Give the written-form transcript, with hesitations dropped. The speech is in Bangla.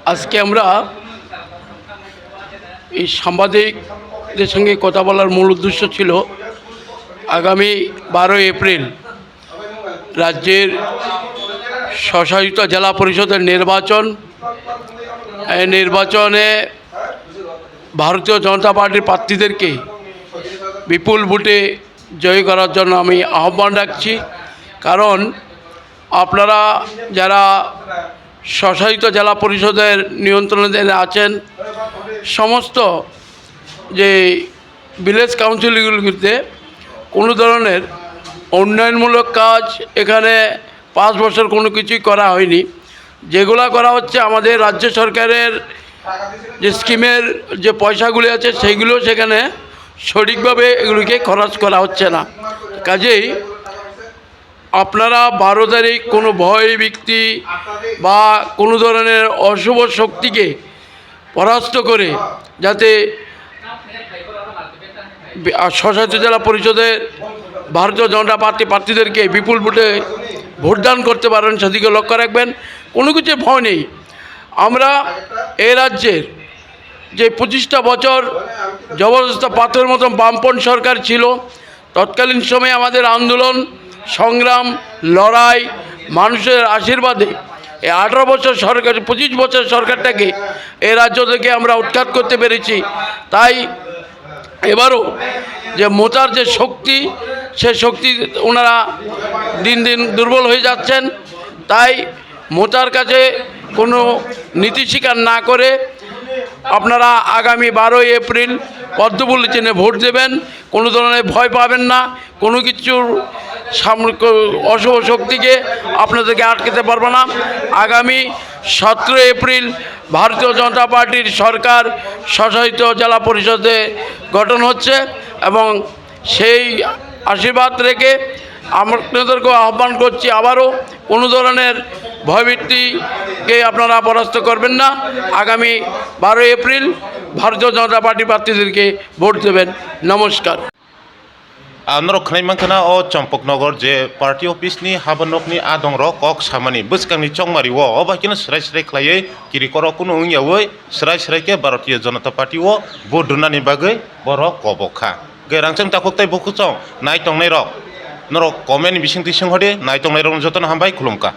আজকে আমরা এই সাংবাদিকদের সঙ্গে কথা বলার মূল উদ্দেশ্য ছিল আগামী 12 এপ্রিল রাজ্যের স্বশাসিত জেলা পরিষদের নির্বাচন। এই নির্বাচনে ভারতীয় জনতা পার্টির প্রার্থীদেরকে বিপুল ভোটে জয় করার জন্য আমি আহ্বান রাখছি। কারণ আপনারা যারা স্বশাসিত জেলা পরিষদের নিয়ন্ত্রণে আছেন, সমস্ত যে ভিলেজ কাউন্সিলগুলিতে কোনো ধরনের উন্নয়নমূলক কাজ এখানে 5 বছর কোনো কিছুই করা হয়নি। যেগুলো করা হচ্ছে আমাদের রাজ্য সরকারের যে স্কিমের যে পয়সাগুলি আছে সেইগুলো সেখানে সঠিকভাবে এগুলিকে খরচ করা হচ্ছে না। কাজেই আপনারা 12 তারিখ কোনো ভয় ব্যক্তি বা কোনো ধরনের অশুভ শক্তিকে পরাস্ত করে যাতে স্বশাসিত জেলা পরিষদের ভারতীয় জনতা পার্টি প্রার্থীদেরকে বিপুল ভোটে ভোটদান করতে পারেন সেদিকে লক্ষ্য রাখবেন। কোনো কিছু ভয় নেই। আমরা এই রাজ্যের যে 25টা বছর জবরদস্ত পাথরের মতন বামপন্থী সরকার ছিল, তৎকালীন সময়ে আমাদের আন্দোলন সংগ্রাম লড়াই মানুষের আশীর্বাদে এই 18 বছর সরকার 25 বছর সরকারটাকে এই রাজ্য থেকে আমরা উৎখাত করতে পেরেছি। তাই এবারও যে মোতার যে শক্তি, সে শক্তি ওনারা দিন দিন দুর্বল হয়ে যাচ্ছেন। তাই মোতার কাছে কোনো নীতি স্বীকার না করে আপনারা আগামী 12 এপ্রিল পদ্মফুল চিহ্নে ভোট দেবেন। কোনো ধরনের ভয় পাবেন না। কোনো কিছুর অশুভ শক্তিকে আপনাদেরকে আটকাতে পারবে না। আগামী 17 এপ্রিল ভারতীয় জনতা পার্টির সরকার স্বশাসিত জেলা পরিষদে গঠন হচ্ছে এবং সেই আশীর্বাদ রেখে আপনাদেরকেও আহ্বান করছি, আবারও কোনো ধরনের ভয়ভীতিকে আপনারা পরাস্ত করবেন না। আগামী 12 এপ্রিল ভারতীয় জনতা পার্টি প্রার্থীদেরকে ভোট দেবেন। নমস্কার। Norok Knaimangkana o Champoknogor je party office ni habanokni adongrok kok samani buskangni chongmari wo obakina srai srai khlaiye kirikoro kuno ungyawoi srai ke Bharatiya Janata Party o bodunani bagai borok kobokha gerangchang takoktai bokuchong naitongnai rok norok comment bisingti singhode naitongnai rok jotono hambai khulumka।